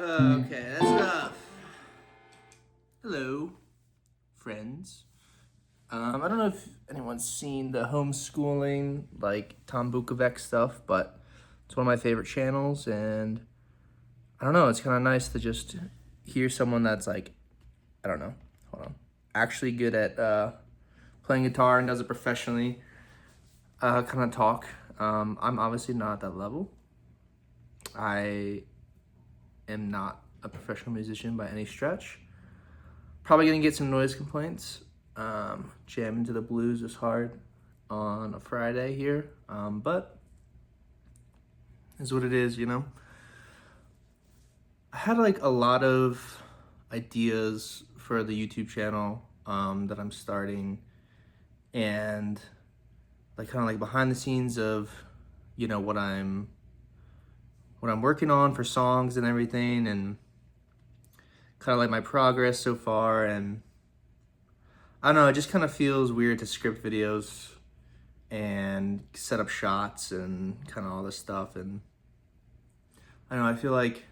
Okay, that's enough. Hello, friends. I don't know if anyone's seen the homeschooling, like Tom Bukovac stuff, but it's one of my favorite channels, and I don't know, it's kind of nice to just hear someone that's like, I don't know, hold on, actually good at playing guitar and does it professionally, kind of talk. I'm obviously not at that level. I am not a professional musician by any stretch. Probably gonna get some noise complaints. Jamming to the blues is hard on a Friday here, but is what it is, you know? I had like a lot of ideas for the YouTube channel that I'm starting, and like kind of like behind the scenes of, you know, what I'm working on for songs and everything, and kind of like my progress so far. And I don't know, it just kind of feels weird to script videos and set up shots and kind of all this stuff. And I don't know, I feel like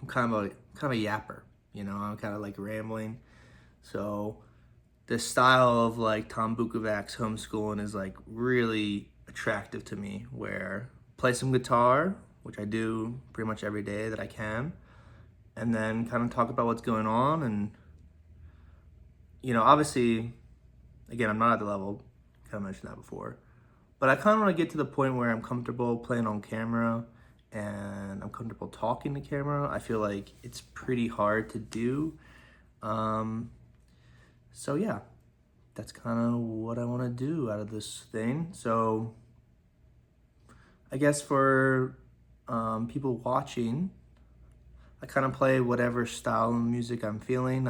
I'm kind of a yapper, you know, I'm kind of like rambling. So this style of like Tom Bukovac's homeschooling is like really attractive to me, where play some guitar, which I do pretty much every day that I can, and then kind of talk about what's going on. And, you know, obviously, again, I'm not at the level, kind of mentioned that before, but I kind of want to get to the point where I'm comfortable playing on camera and I'm comfortable talking to camera. I feel like it's pretty hard to do. So yeah, that's kind of what I want to do out of this thing. So I guess for people watching, I kind of play whatever style of music I'm feeling.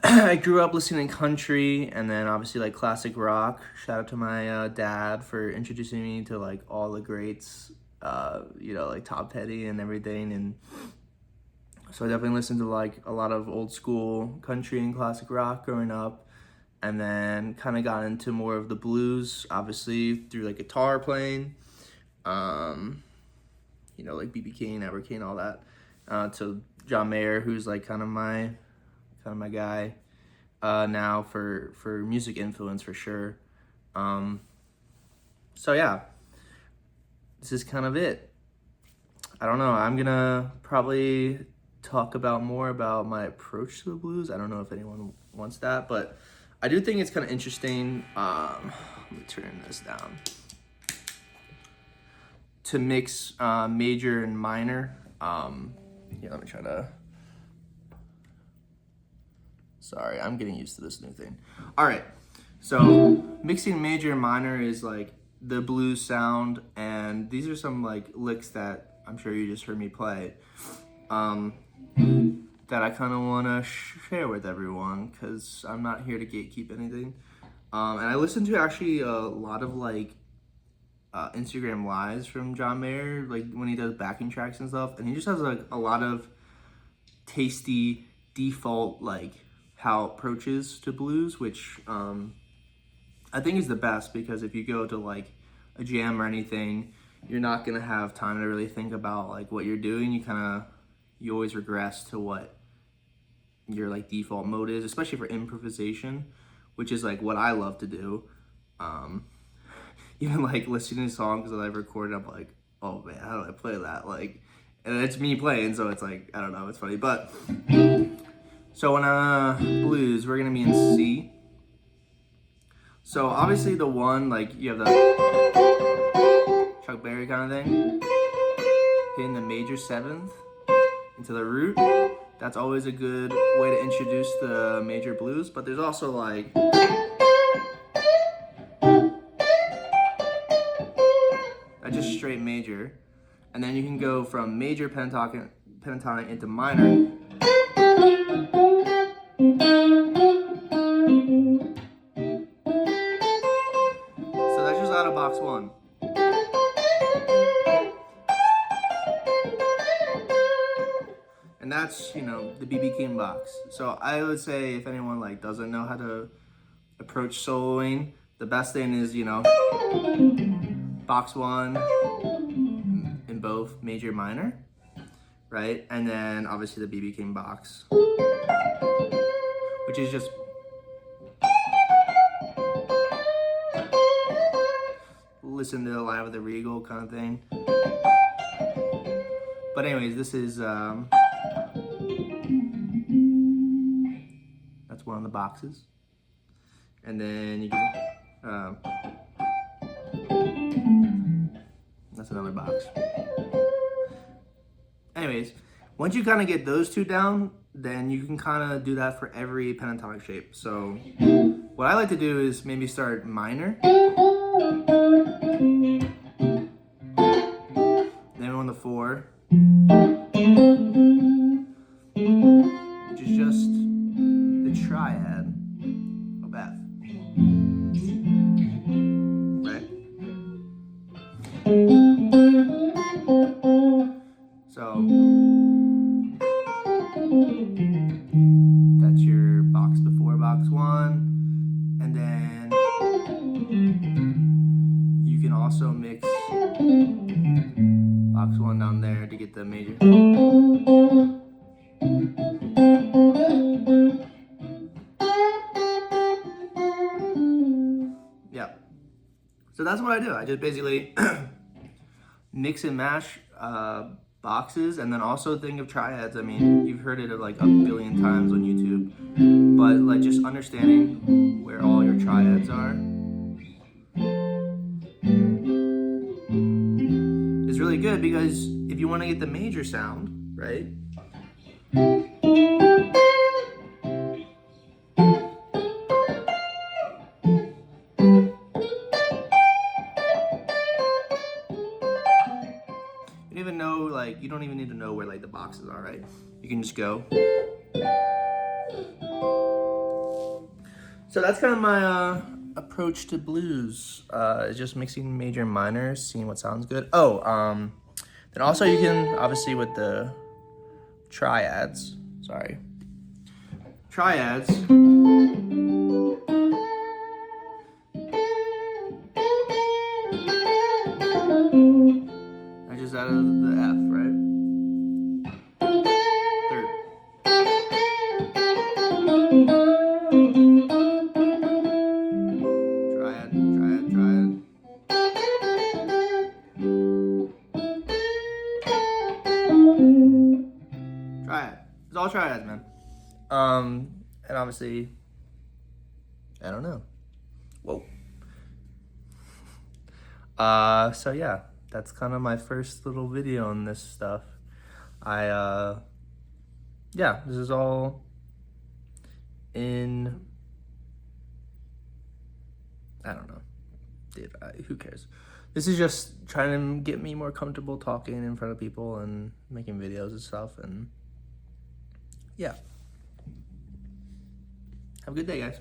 I grew up listening to country and then obviously like classic rock. Shout out to my dad for introducing me to like all the greats, like Tom Petty and everything. And so I definitely listened to like a lot of old school country and classic rock growing up. And then kind of got into more of the blues, obviously through like guitar playing, like B.B. King, Albert King, all that. To John Mayer, who's like kind of my guy now for music influence for sure. So yeah, this is kind of it. I don't know. I'm gonna probably talk more about my approach to the blues. I don't know if anyone wants that, but I do think it's kind of interesting. Let me turn this down. To mix major and minor. Let me try to. Sorry, I'm getting used to this new thing. All right, so mixing major and minor is like the blues sound, and these are some like licks that I'm sure you just heard me play, that I kind of want to share with everyone because I'm not here to gatekeep anything. And I listened to actually a lot of like Instagram lives from John Mayer, like when he does backing tracks and stuff, and he just has like a lot of tasty default like how approaches to blues, which I think is the best, because if you go to like a jam or anything, you're not gonna have time to really think about like what you're doing. You always regress to what your like default mode is, especially for improvisation, which is like what I love to do. Even like listening to songs that I've recorded, I'm like, oh man, how do I play that? Like, and it's me playing, so it's like, I don't know, it's funny. But so in blues, we're gonna be in C. So obviously the one, like you have the Chuck Berry kind of thing, hitting the major seventh into the root. That's always a good way to introduce the major blues. But there's also like that's just straight major, and then you can go from major pentatonic into minor. So that's just out of box one. And that's, the B.B. King box. So I would say if anyone like doesn't know how to approach soloing, the best thing is, box one in both major and minor, right? And then obviously the B.B. King box, which is just listen to Live at the Regal kind of thing. But anyways, this is that's one of the boxes, and then you can that's another box. Anyways, once you kind of get those two down, then you can kind of do that for every pentatonic shape. So what I like to do is maybe start minor, then on the 4, which is just the triad of F, right? So that's your box before box 1, and then you can also mix box 1 down there to get the major. Yeah. So that's what I do. I just basically mix and mash boxes, and then also think of triads. I mean, you've heard it like a billion times on YouTube, but like just understanding where all your triads are is really good, because if you want to get the major sound, right? You don't even need to know where like the boxes are, right? You can just go. So that's kind of my approach to blues. Just mixing major and minors, seeing what sounds good. Oh, then also you can, obviously with the triads, Triads. I just added the F, right? Third. Triad, triad, triad. Triad. It's all triads, man. And obviously, I don't know. Whoa. So yeah, that's kind of my first little video on this stuff. Yeah, this is all in, I don't know. Dude, who cares? This is just trying to get me more comfortable talking in front of people and making videos and stuff, and yeah. Have a good day, guys.